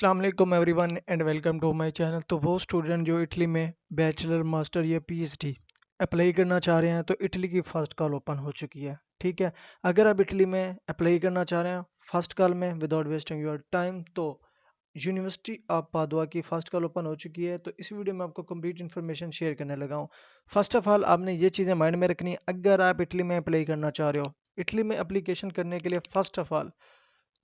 अस्सलाम वालेकुम everyone and welcome to my channel. तो वो स्टूडेंट जो इटली में बैचलर मास्टर या पीएचडी अप्लाई करना चाह रहे हैं तो इटली की फ़र्स्ट कॉल ओपन हो चुकी है। ठीक है, अगर आप इटली में अप्लाई करना चाह रहे हैं फ़र्स्ट कॉल में विदाउट वेस्टिंग योर टाइम, तो यूनिवर्सिटी ऑफ पादुआ की फ़र्स्ट कॉल ओपन हो चुकी है। तो इस वीडियो में आपको कंप्लीट इन्फॉर्मेशन शेयर करने लगा हूँ। फर्स्ट ऑफ ऑल आपने ये चीज़ें माइंड में रखनी है अगर आप इटली में अप्लाई करना चाह रहे हो। इटली में एप्लीकेशन करने के लिए फर्स्ट ऑफ ऑल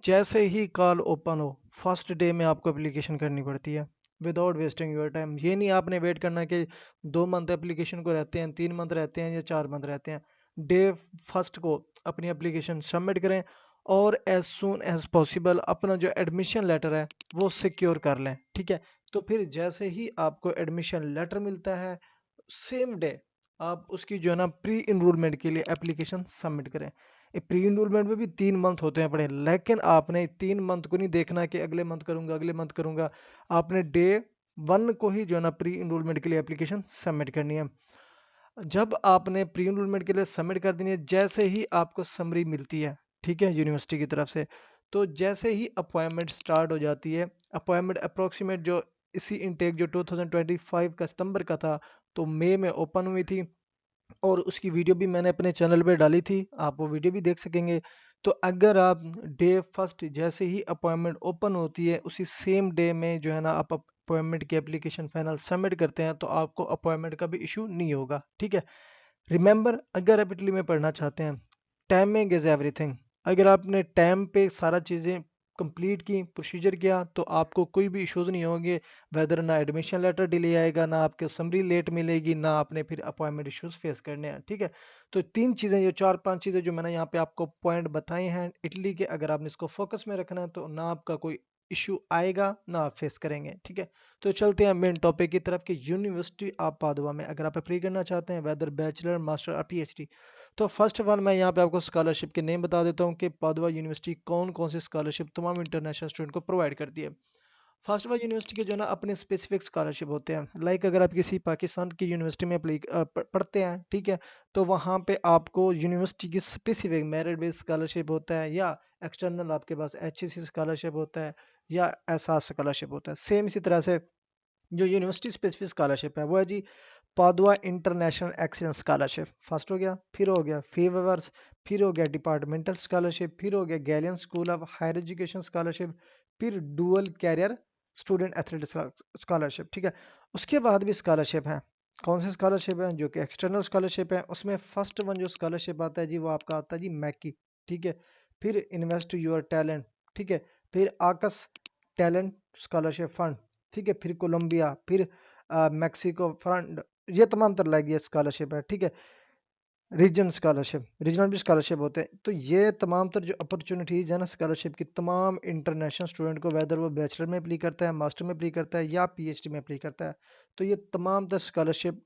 जैसे ही कॉल ओपन हो फर्स्ट डे में आपको एप्लीकेशन करनी पड़ती है विदाउट वेस्टिंग योर टाइम। ये नहीं आपने वेट करना कि 2 मंथ एप्लीकेशन को रहते हैं, 3 मंथ रहते हैं या 4 मंथ रहते हैं। डे फर्स्ट को अपनी एप्लीकेशन सबमिट करें और एज सुन एज पॉसिबल अपना जो एडमिशन लेटर है वो सिक्योर कर लें। ठीक है, तो फिर जैसे ही आपको एडमिशन लेटर मिलता है सेम डे आप उसकी जो है ना प्री इनरोलमेंट के लिए एप्लीकेशन सबमिट करें। प्री इनरोलमेंट में भी 3 मंथ होते हैं पड़े, लेकिन आपने 3 मंथ को नहीं देखना कि अगले मंथ करूंगा अगले मंथ करूंगा। आपने डे 1 को ही जो है ना प्री इनरोलमेंट के लिए एप्लीकेशन सबमिट करनी है। जब आपने प्री इनरोलमेंट के लिए सबमिट कर देनी है, जैसे ही आपको समरी मिलती है ठीक है यूनिवर्सिटी की तरफ से, तो जैसे ही अपॉइंटमेंट स्टार्ट हो जाती है। अपॉइंटमेंट अप्रोक्सीमेट जो इसी इनटेक जो 2025 का सितंबर का था, तो मई में ओपन हुई थी और उसकी वीडियो भी मैंने अपने चैनल पे डाली थी, आप वो वीडियो भी देख सकेंगे। तो अगर आप डे फर्स्ट जैसे ही अपॉइंटमेंट ओपन होती है उसी सेम डे में जो है ना आप अपॉइंटमेंट की एप्लीकेशन फाइनल सबमिट करते हैं तो आपको अपॉइंटमेंट का भी इशू नहीं होगा। ठीक है, रिमेंबर अगर आप इटली में पढ़ना चाहते हैं टाइमिंग इज एवरीथिंग। अगर आपने टाइम पे सारा चीज़ें कंप्लीट की प्रोसीजर किया तो आपको कोई भी इश्यूज नहीं होंगे। वेदर ना एडमिशन लेटर डिले आएगा, ना आपके समरी लेट मिलेगी, ना आपने फिर अपॉइंटमेंट इश्यूज फेस करने हैं। ठीक है, तो 3 चीज़ें जो 4-5 चीज़ें जो मैंने यहाँ पे आपको पॉइंट बताए हैं इटली के, अगर आपने इसको फोकस में रखना है तो ना आपका कोई इशू आएगा ना आप फेस करेंगे। ठीक है, तो चलते हैं मेन टॉपिक की तरफ कि यूनिवर्सिटी ऑफ पादुआ में अगर आप अप्लाई करना चाहते हैं वेदर बैचलर मास्टर और पीएचडी, तो फर्स्ट ऑफ ऑल मैं यहाँ पे आपको स्कॉलरशिप के नेम बता देता हूँ कि पादुआ यूनिवर्सिटी कौन कौन सी स्कॉलरशिप तमाम इंटरनेशनल स्टूडेंट को प्रोवाइड करती है। फर्स्ट ऑफ ऑल यूनिवर्सिटी के जो ना अपने स्पेसिफिक स्कॉलरशिप होते हैं, लाइक अगर आप किसी पाकिस्तान की यूनिवर्सिटी में अप्लाई पढ़ते हैं ठीक है, तो वहाँ पे आपको यूनिवर्सिटी की स्पेसिफिक मेरिट बेस्ड स्कॉलरशिप होता है, या एक्सटर्नल आपके पास एचईसी स्कॉलरशिप होता है, या एहसास स्कॉलरशिप होता है। सेम इसी तरह से जो यूनिवर्सिटी स्पेसिफिक स्कॉलरशिप है वो है जी Padua international excellence scholarship. First हो गया, फिर हो गया फेवर्स, फिर हो गया डिपार्टमेंटल स्कॉलरशिप, फिर हो गया Galilean school of higher education scholarship, फिर dual career student athletic scholarship. ठीक है, उसके बाद भी स्कॉलरशिप है। कौन सी स्कॉलरशिप है? जो कि एक्सटर्नल स्कॉलरशिप है। उसमें फर्स्ट वन जो स्कॉलरशिप आता है जी वो आपका आता है जी मैकी। ठीक है, फिर इन्वेस्ट योर टैलेंट। ठीक है, फिर आकस टैलेंट स्कॉलरशिप फंड। ठीक है, फिर कोलंबिया, फिर मैक्सिको फंड। ये तमाम तरह की स्कॉलरशिप है। ठीक है, रीजन स्कॉलरशिप, रीजनल भी स्कॉलरशिप होते हैं। तो ये तमाम तर जो अपॉर्चुनिटीज है ना स्कॉलरशिप की, तमाम इंटरनेशनल स्टूडेंट को वेदर वो बैचलर में अप्लाई करता है, मास्टर में अप्लाई करता है या पीएचडी में अप्लाई करता है, तो ये तमाम तर स्कॉलरशिप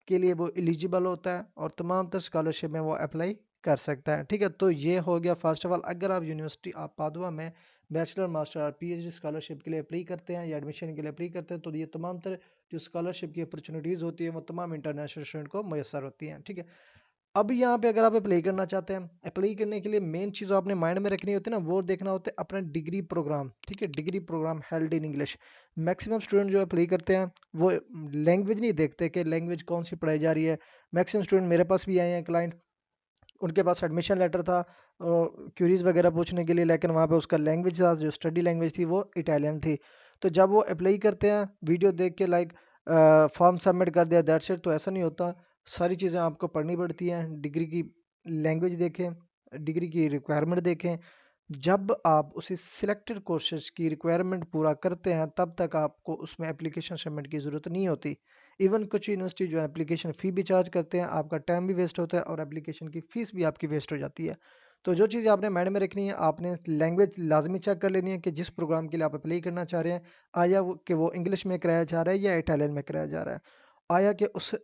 के लिए वो एलिजिबल होता है और तमाम तर स्कॉलरशिप में वो अप्लाई कर सकता है। ठीक है, तो ये हो गया फर्स्ट ऑफ ऑल अगर आप यूनिवर्सिटी ऑफ पादुआ में बैचलर मास्टर और पीएचडी स्कॉलरशिप के लिए अप्लाई करते हैं या एडमिशन के लिए अप्लाई करते हैं, तो ये तमाम तर जो स्कॉलरशिप की अपॉर्चुनिटीज़ होती है वो तमाम इंटरनेशनल स्टूडेंट को मैसर होती हैं। ठीक है, अब यहाँ पे अगर आप अप्लाई करना चाहते हैं, अप्लाई करने के लिए मेन चीज़ आपने माइंड में रखनी होती है ना, वो देखना होता है अपना डिग्री प्रोग्राम। ठीक है, degree program held in English. Maximum student जो अप्लाई करते हैं वो लैंग्वेज नहीं देखते कि लैंग्वेज कौन सी पढ़ाई जा रही है। मैक्सिमम स्टूडेंट मेरे पास भी आए हैं क्लाइंट, उनके पास एडमिशन लेटर था क्यूरीज वगैरह पूछने के लिए, लेकिन वहाँ पे उसका लैंग्वेज था, जो स्टडी लैंग्वेज थी वो इटालियन थी। तो जब वो अप्लाई करते हैं वीडियो देख के लाइक फॉर्म सबमिट कर दिया दैट्स इट, तो ऐसा नहीं होता। सारी चीज़ें आपको पढ़नी पड़ती हैं। डिग्री की लैंग्वेज देखें, डिग्री की रिक्वायरमेंट देखें। जब आप उसी सिलेक्टेड कोर्सेज की रिक्वायरमेंट पूरा करते हैं तब तक आपको उसमें एप्लीकेशन सबमिट की ज़रूरत नहीं होती। इवन कुछ यूनिवर्सिटी जो है एप्लीकेशन फ़ी भी चार्ज करते हैं, आपका टाइम भी वेस्ट होता है और एप्लीकेशन की फ़ीस भी आपकी वेस्ट हो जाती है। तो जो चीज़ आपने माइंड में रखनी है, आपने लैंग्वेज लाजमी चेक कर लेनी है कि जिस प्रोग्राम के लिए आप अप्लाई करना चाह रहे हैं, आया वो कि वो इंग्लिश में कराया जा रहा है या इटालियन में कराया जा रहा है। आया कि उस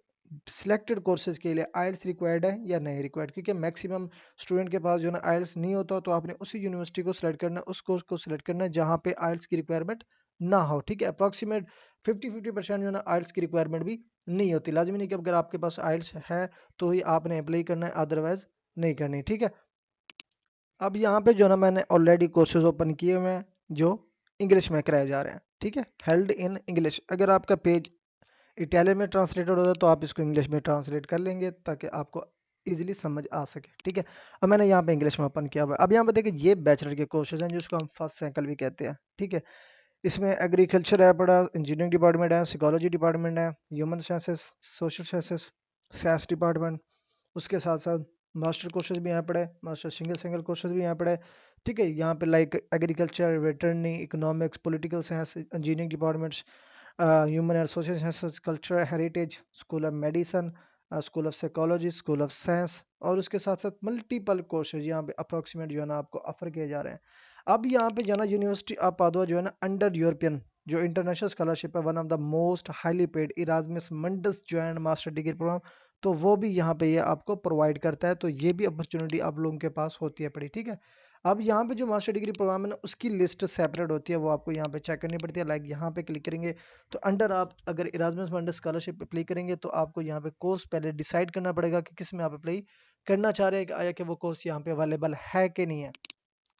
सिलेक्टेड कोर्सेज के लिए आइल्स रिक्वायर्ड है या नहीं रिक्वायर्ड, क्योंकि मैक्सिमम स्टूडेंट के पास जो ना आइल्स नहीं होता, तो आपने उसी यूनिवर्सिटी को सिलेक्ट करना है, उस कोर्स को सिलेक्ट करना है जहाँ पे आइल्स की रिक्वायरमेंट ना हो। ठीक है, अप्रॉक्सीमेट 50-50% जो ना आइल्स की रिक्वायरमेंट भी नहीं होती। लाजमी नहीं कि अगर आपके पास आइल्स है तो ही आपने अप्लाई करना है, अदरवाइज नहीं करनी। ठीक है, अब यहाँ पे जो ना मैंने ऑलरेडी कोर्सेज ओपन किए हुए हैं जो इंग्लिश में कराए जा रहे हैं, ठीक है, हेल्ड इन इंग्लिश। अगर आपका पेज इटालियन में ट्रांसलेटेड होता है तो आप इसको इंग्लिश में ट्रांसलेट कर लेंगे ताकि आपको इजीली समझ आ सके, ठीक है। अब मैंने यहाँ पे इंग्लिश में ओपन किया हुआ है। अब यहाँ पे देखिए ये बैचलर के कोर्सेज हैं जिसको हम फर्स्ट साइकिल भी कहते हैं, ठीक है। इसमें एग्रीकल्चर है पड़ा, इंजीनियरिंग डिपार्टमेंट है, साइकोलॉजी डिपार्टमेंट है, human sciences, social sciences, science department. उसके साथ साथ मास्टर कोर्सेज भी यहाँ पड़े, मास्टर सिंगल सिंगल कोर्सेज भी यहाँ पड़े, ठीक है। यहाँ पे like agriculture, veterinary, economics, political science, engineering departments, human and social sciences, cultural heritage, school of medicine, school of psychology, school of science, और उसके साथ साथ मल्टीपल कोर्सेज यहाँ पे अप्रोक्सीमेट जो है ना आपको ऑफर किए जा रहे हैं। अब यहाँ पे जो है ना यूनिवर्सिटी ऑफ पादुआ जो है ना अंडर यूरोपियन जो इंटरनेशनल स्कॉलरशिप है, one of the most highly paid Erasmus Mundus जो है मास्टर डिग्री प्रोग्राम, तो वो भी यहाँ पे ये आपको प्रोवाइड करता है। तो ये भी अपॉर्चुनिटी आप लोगों के पास होती है पड़ी, ठीक है। अब यहाँ पे जो मास्टर डिग्री प्रोग्राम है ना उसकी लिस्ट सेपरेट होती है, वो आपको यहाँ पे चेक करनी पड़ती है। लाइक यहाँ पे क्लिक करेंगे तो अंडर आप अगर इरास्मस मंडस स्कॉलरशिप अप्लाई करेंगे तो आपको यहाँ पे कोर्स पहले डिसाइड करना पड़ेगा कि किस में आप अप्लाई करना चाह रहे हैं, आया कि वो कोर्स यहाँ पे अवेलेबल है कि नहीं है।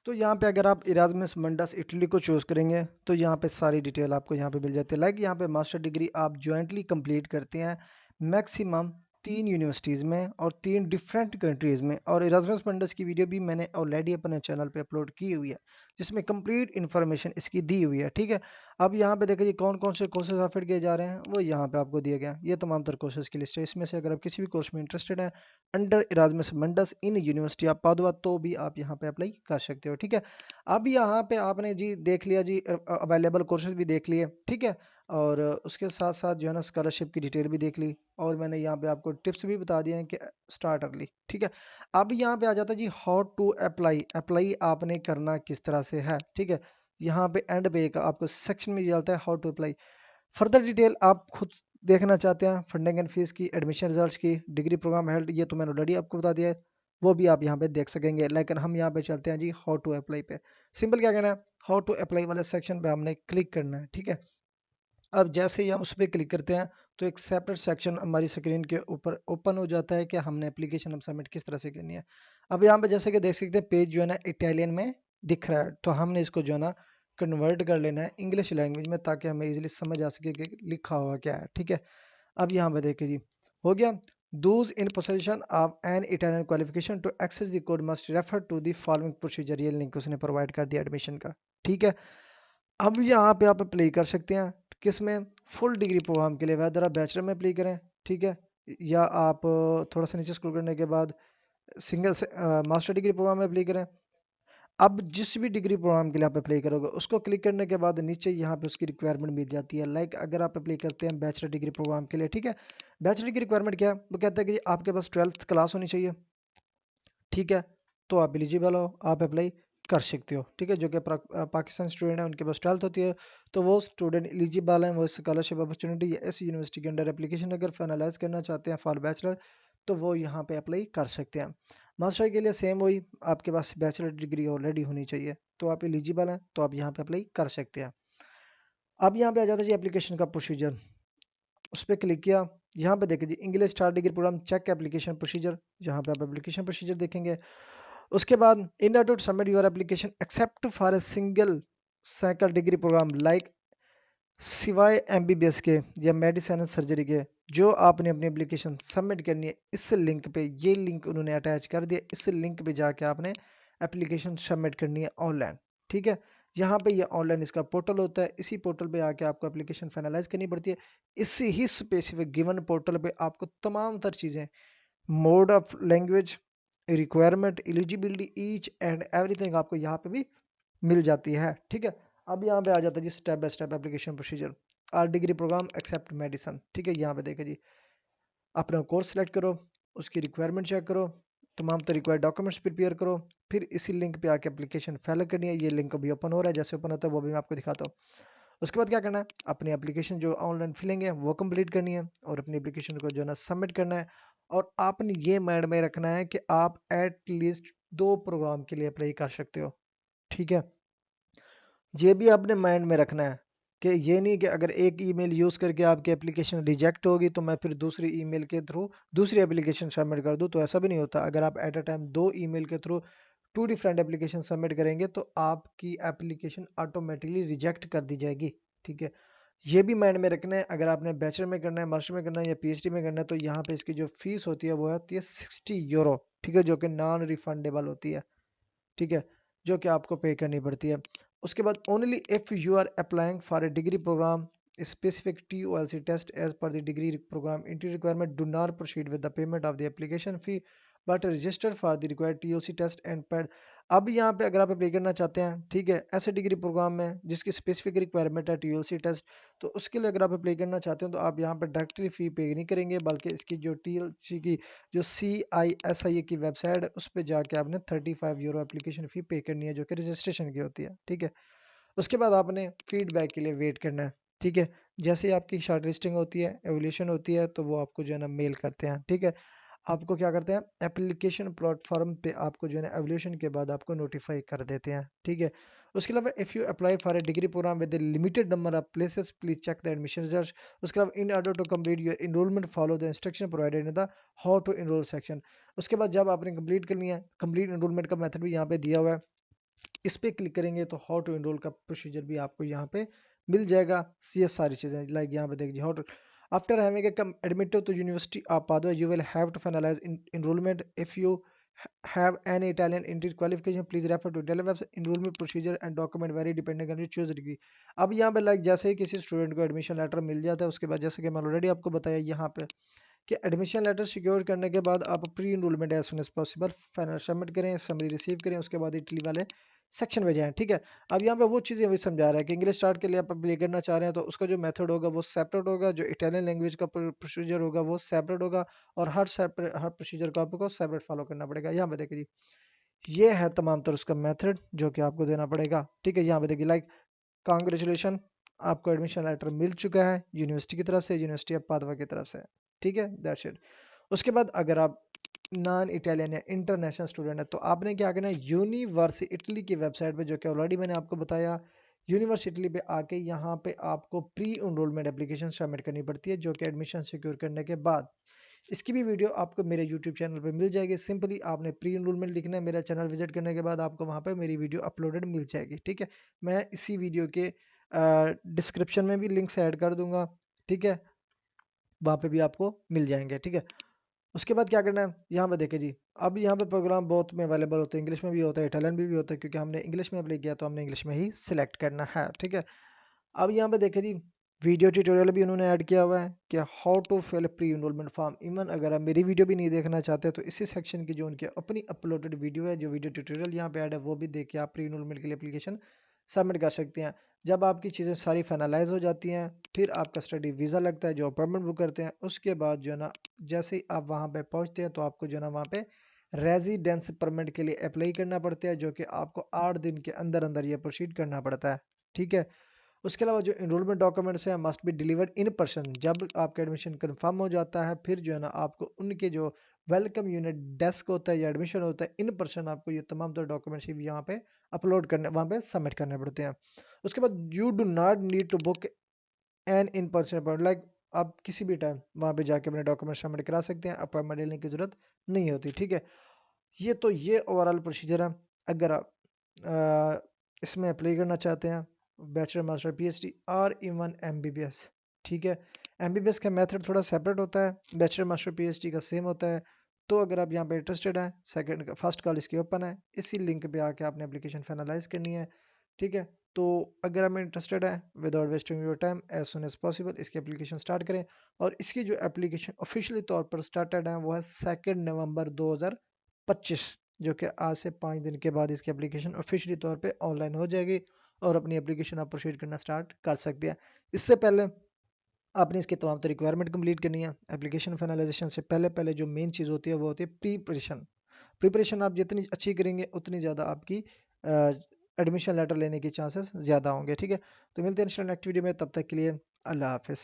तो यहाँ पे अगर आप इरास्मस मंडस इटली को चूज़ करेंगे तो यहाँ पे सारी डिटेल आपको यहाँ पे मिल जाती है। लाइक यहाँ पे मास्टर डिग्री आप जॉइंटली कंप्लीट करते हैं मैक्सिमम 3 यूनिवर्सिटीज़ में और 3 डिफरेंट कंट्रीज़ में। और इरास्मस मंडस की वीडियो भी मैंने ऑलरेडी अपने चैनल पे अपलोड की हुई है जिसमें कंप्लीट इन्फॉर्मेशन इसकी दी हुई है, ठीक है। अब यहाँ पे देखिए कौन कौन से कोर्सेज ऑफर किए जा रहे हैं वो यहाँ पे आपको दिया गया। ये तमाम तर कोर्सेज की लिस्ट है, इसमें से अगर आप किसी भी कोर्स में इंटरेस्टेड है under Erasmus Mundus in university of Padua तो भी आप यहाँ पे अप्लाई कर सकते हो, ठीक है। अब यहाँ पे आपने जी देख लिया जी अवेलेबल कोर्सेज भी देख लिए, ठीक है। और उसके साथ साथ जो है ना स्कॉलरशिप की डिटेल भी देख ली, और मैंने यहाँ पे आपको टिप्स भी बता दिए हैं कि स्टार्ट अर्ली, ठीक है। अब यहाँ पे आ जाता है जी हाउ टू अप्लाई, अप्लाई आपने करना किस तरह से है, ठीक है। यहाँ पे एंड पे एक आपको सेक्शन में चलता है how to apply. Further detail आप खुद देखना चाहते हैं, फंडिंग एंड फीस की, एडमिशन रिजल्ट्स की, डिग्री प्रोग्राम हेल्ड, ये तो मैंने ऑलरेडी आपको बता दिया है, वो भी आप यहाँ पे देख सकेंगे। लेकिन हम यहाँ पे चलते हैं जी हाउ टू अप्लाई पे। सिंपल क्या कहना है, हाउ टू अप्लाई वाले सेक्शन पे हमने क्लिक करना है, ठीक है। अब जैसे ही हम उस पर क्लिक करते हैं तो एक सेपरेट सेक्शन हमारी स्क्रीन के ऊपर ओपन हो जाता है कि हमने एप्लीकेशन हम सबमिट किस तरह से करनी है। अब यहाँ पे जैसे कि देख सकते हैं पेज जो है ना इटालियन में दिख रहा है, तो हमने इसको जो है ना कन्वर्ट कर लेना है इंग्लिश लैंग्वेज में ताकि हमें इजीली समझ आ सके कि लिखा हुआ क्या है, ठीक है। अब यहाँ पे देखिए जी हो गया, those in possession of an Italian qualification to access the code must refer to the following procedure, ये लिंक उसने प्रोवाइड कर दिया एडमिशन का, ठीक है। अब यहाँ पे आप अप्लाई कर सकते हैं किस में, फुल डिग्री प्रोग्राम के लिए, वेदर आप बैचलर में अप्लाई करें, ठीक है, या आप थोड़ा सा नीचे स्क्रॉल करने के बाद सिंगल से मास्टर डिग्री प्रोग्राम में अप्लाई करें। अब जिस भी डिग्री प्रोग्राम के लिए आप अप्लाई करोगे उसको क्लिक करने के बाद नीचे यहाँ पे उसकी रिक्वायरमेंट मिल जाती है। लाइक अगर आप अप्लाई करते हैं बैचलर डिग्री प्रोग्राम के लिए, ठीक है, बैचलर की रिक्वायरमेंट क्या है, वो कहता है कि आपके पास 12th क्लास होनी चाहिए, ठीक है, तो आप एलिजिबल हो, आप अप्लाई कर सकते हो, ठीक है। जो कि पाकिस्तान स्टूडेंट है उनके पास 12th होती है तो वो स्टूडेंट एलिजिबल हैं, वो स्कॉलरशिप अपॉर्चुनिटी या इस यूनिवर्सिटी के अंडर एप्लीकेशन अगर फाइनलाइज करना चाहते हैं फॉर बैचलर तो वो यहाँ पे अप्लाई कर सकते हैं। मास्टर के लिए सेम वही, आपके पास बैचलर डिग्री ऑलरेडी होनी चाहिए तो आप एलिजिबल हैं तो आप यहाँ पे अप्लाई कर सकते हैं। अब यहाँ पे आ जाता है जी एप्लीकेशन का प्रोसीजर, उस पर क्लिक किया, यहाँ पे देखिए जी English star degree programme check application procedure, यहाँ पे आप एप्लीकेशन प्रोसीजर देखेंगे। उसके बाद in order to submit your application except for a single cycle degree programme like सिवाय एमबीबीएस के या मेडिसिन एंड सर्जरी के जो आपने अपनी एप्लीकेशन सबमिट करनी है इस लिंक पे, ये लिंक उन्होंने अटैच कर दिया, इस लिंक पे जाके आपने एप्लीकेशन सबमिट करनी है ऑनलाइन, ठीक है। यहाँ पे ये ऑनलाइन इसका पोर्टल होता है, इसी पोर्टल पे आके आपको एप्लीकेशन फाइनलाइज करनी पड़ती है। इसी ही स्पेसिफिक गिवन पोर्टल पे आपको तमाम तर चीज़ें, mode of language, requirement, eligibility, each and everything आपको यहाँ पे भी मिल जाती है, ठीक है। अब यहाँ पे आ जाता है जी step by step application procedure, our degree programme except medicine, ठीक है। यहाँ पे देखिए जी अपना कोर्स सेलेक्ट करो, उसकी रिक्वायरमेंट चेक करो, तमाम तो रिक्वायर्ड डॉक्यूमेंट्स प्रिपेयर करो, फिर इसी लिंक पे आके एप्लीकेशन फाइल करनी है। ये लिंक अभी ओपन हो रहा है, जैसे ओपन होता है वो भी मैं आपको दिखाता हूँ। उसके बाद क्या करना है, अपनी एप्लीकेशन जो ऑनलाइन फिलिंग है वो कंप्लीट करनी है और अपनी एप्लीकेशन को जो है ना सबमिट करना है। और आपने ये माइंड में रखना है कि आप एट लीस्ट 2 प्रोग्राम के लिए अप्लाई कर सकते हो, ठीक है। ये भी आपने माइंड में रखना है कि ये नहीं कि अगर एक ईमेल यूज़ करके आपकी एप्लीकेशन रिजेक्ट होगी तो मैं फिर दूसरी ईमेल के थ्रू दूसरी एप्लीकेशन सबमिट कर दूं, तो ऐसा भी नहीं होता। अगर आप एट अ टाइम 2 ईमेल के थ्रू 2 डिफरेंट एप्लीकेशन सबमिट करेंगे तो आपकी एप्लीकेशन ऑटोमेटिकली रिजेक्ट कर दी जाएगी। ठीक है, ये भी माइंड में रखना है। अगर आपने बैचलर में करना है, मास्टर में करना है या पीएचडी में करना है तो यहाँ पे इसकी जो फीस होती है वो होती है 60 यूरो। ठीक है, जो कि नॉन रिफंडेबल होती है। ठीक है, जो कि आपको पे करनी पड़ती है। उसके बाद only if you are applying for a degree program specific TOLC test as per the degree program entry requirement, do not proceed with the payment of the application fee but register for the required TOLC test and pad। अब यहाँ पे अगर आप apply करना चाहते हैं, ठीक है, ऐसे डिग्री प्रोग्राम में जिसकी स्पेसिफिक रिक्वायरमेंट है TOLC टेस्ट, तो उसके लिए अगर आप अप्लाई करना चाहते हैं तो आप यहाँ पे डायरेक्टली फी पे नहीं करेंगे, बल्कि इसकी जो TOLC की जो CISIA की वेबसाइट है उस पर जाके आपने 35 यूरो एप्लीकेशन फ़ी पे करनी है, जो कि रजिस्ट्रेशन की होती है। ठीक है, उसके बाद आपने फीडबैक के लिए वेट करना है। ठीक है, जैसे ही आपकी शॉर्ट लिस्टिंग होती है, एवोल्यूशन होती है, तो वो आपको जो है ना मेल करते हैं। ठीक है, आपको क्या करते हैं, एप्लीकेशन प्लेटफॉर्म पे आपको जो है ना एवोल्यूशन के बाद आपको नोटिफाई कर देते हैं। ठीक है, उसके अलावा if you apply for a degree program with limited number of places please check the admission result. उसके अलावा in order to complete your enrolment follow the instruction provided in the how to enrol section. उसके बाद जब आपने complete करनी है, complete enrolment का method भी यहाँ पे दिया हुआ है, इस पे क्लिक करेंगे तो हाउ टू एनरोल का प्रोसीजर भी आपको यहाँ पे मिल जाएगा। ये सारी चीज़ें लाइक यहाँ पे देखिए, how to after having come admitted to university of Padua you will have to finalise enrolment if you have any Italian entry qualification please refer to Italian website enrollment procedure and document vary depending on your choose degree। अब यहाँ पे like जैसे ही किसी student को admission letter मिल जाता है, उसके बाद जैसे कि मैं ऑलरेडी आपको बताया यहाँ पे कि एडमिशन लेटर सिक्योर करने के बाद आप pre enrolment as soon as possible final submit करें, समरी रिसीव करें, उसके बाद इटली वाले सेक्शन में जाएं। ठीक है, अब यहाँ पे वो चीज़ें वही समझा रहा है कि इंग्लिश स्टार्ट के लिए आप अप्लाई करना चाह रहे हैं तो उसका जो मेथड होगा वो सेपरेट होगा, जो इटालियन लैंग्वेज का प्रोसीजर होगा वो सेपरेट होगा, और हर प्रोसीजर को आपको सेपरेट फॉलो करना पड़ेगा। यहाँ पे देखिए जी, ये है तमाम तर उसका मेथड जो कि आपको देना पड़ेगा। ठीक है, यहाँ पे देखिए लाइक कांग्रेचुलेशन, आपको एडमिशन लेटर मिल चुका है यूनिवर्सिटी की तरफ से, यूनिवर्सिटी ऑफ पादवा की तरफ से। ठीक है, दैट्स इट। उसके बाद अगर आप नॉन इटालियन या इंटरनेशनल स्टूडेंट है तो आपने क्या करना है, यूनिवर्सिटी इटली की वेबसाइट पे, जो कि ऑलरेडी मैंने आपको बताया, यूनिवर्सिटी पे आके यहाँ पे आपको प्री एनरोलमेंट एप्लीकेशन सबमिट करनी पड़ती है, जो कि एडमिशन सिक्योर करने के बाद। इसकी भी वीडियो आपको मेरे यूट्यूब चैनल पे मिल जाएगी। सिंपली आपने प्री एनरोलमेंट लिखना है, मेरा चैनल विजिट करने के बाद आपको वहाँ पे मेरी वीडियो अपलोडेड मिल जाएगी। ठीक है, मैं इसी वीडियो के डिस्क्रिप्शन में भी लिंक्स ऐड कर दूंगा। ठीक है, वहाँ पे भी आपको मिल जाएंगे। ठीक है, उसके बाद क्या करना है, यहाँ पे देखिए जी, अब यहाँ पे प्रोग्राम बहुत में अवेलेबल होते हैं, इंग्लिश में भी होता है, इटालियन में भी होता है, क्योंकि हमने इंग्लिश में अप्लाई किया तो हमने इंग्लिश में ही सिलेक्ट करना है। ठीक है, अब यहाँ पे देखिए जी, वीडियो ट्यूटोरियल भी उन्होंने ऐड किया हुआ है कि how to fill pre enrolment form. Even अगर आप मेरी वीडियो भी नहीं देखना चाहते तो इसी सेक्शन की जो उनकी अपनी अपलोडेड वीडियो है, जो वीडियो ट्यूटोरियल यहाँ पे ऐड है, वो भी देख के आप प्री इनरोलमेंट के लिए एप्लीकेशन सबमिट कर सकते हैं। जब आपकी चीज़ें सारी फाइनलाइज हो जाती हैं, फिर आपका स्टडी वीज़ा लगता है, जो अपॉइंटमेंट बुक करते हैं, उसके बाद जो है ना जैसे ही आप वहाँ पे पहुँचते हैं तो आपको जो है ना वहाँ पे रेजिडेंस परमिट के लिए अप्लाई करना पड़ता है, जो कि आपको 8 दिन के अंदर अंदर ये प्रोसीड करना पड़ता है। ठीक है, उसके अलावा जो इनरोलमेंट डॉक्यूमेंट्स हैं must be delivered in person. जब आपका एडमिशन कंफर्म हो जाता है फिर जो है ना आपको उनके जो वेलकम यूनिट डेस्क होता है या एडमिशन होता है, इन पर्सन आपको ये तमाम तो डॉक्यूमेंट्स भी यहाँ पे अपलोड करने, वहाँ पे सबमिट करने पड़ते हैं। उसके बाद you do not need to book an in person appointment, like आप किसी भी टाइम वहाँ पे जाके अपने डॉक्यूमेंट सबमिट करा सकते हैं, अपॉइंटमेंट लेने की जरूरत नहीं होती। ठीक है, ये ओवरऑल प्रोसीजर है। अगर आप इसमें अप्लाई करना चाहते हैं, बैचलर मास्टर पीएचडी और इवन एमबीबीएस। ठीक है, एमबीबीएस का मेथड थोड़ा सेपरेट होता है, बैचलर मास्टर पीएचडी का सेम होता है। तो अगर आप यहाँ पे इंटरेस्टेड हैं, सेकंड फर्स्ट कॉल इसकी ओपन है, इसी लिंक पे आके आपने एप्लीकेशन फाइनलाइज करनी है। ठीक है, तो अगर आप इंटरेस्टेड है, without wasting your time as soon as possible इसकी एप्लीकेशन स्टार्ट करें। और इसकी जो एप्लीकेशन ऑफिशियली तौर पर स्टार्टेड है वो है 2 नवंबर 2025, जो कि आज से 5 दिन के बाद इसकी एप्लीकेशन ऑफिशियली तौर पे ऑनलाइन हो जाएगी और अपनी एप्लीकेशन आप प्रोसीड करना स्टार्ट कर सकते हैं। इससे पहले आपने इसके तमाम तो रिक्वायरमेंट कंप्लीट करनी है। एप्लीकेशन फाइनलाइजेशन से पहले पहले जो मेन चीज़ होती है वो होती है प्रिपरेशन। प्रिपरेशन आप जितनी अच्छी करेंगे उतनी ज़्यादा आपकी एडमिशन लेटर लेने के चांसेस ज़्यादा होंगे। ठीक है, तो मिलते हैं नेक्स्ट वीडियो में, तब तक के लिए अल्लाह हाफिज़।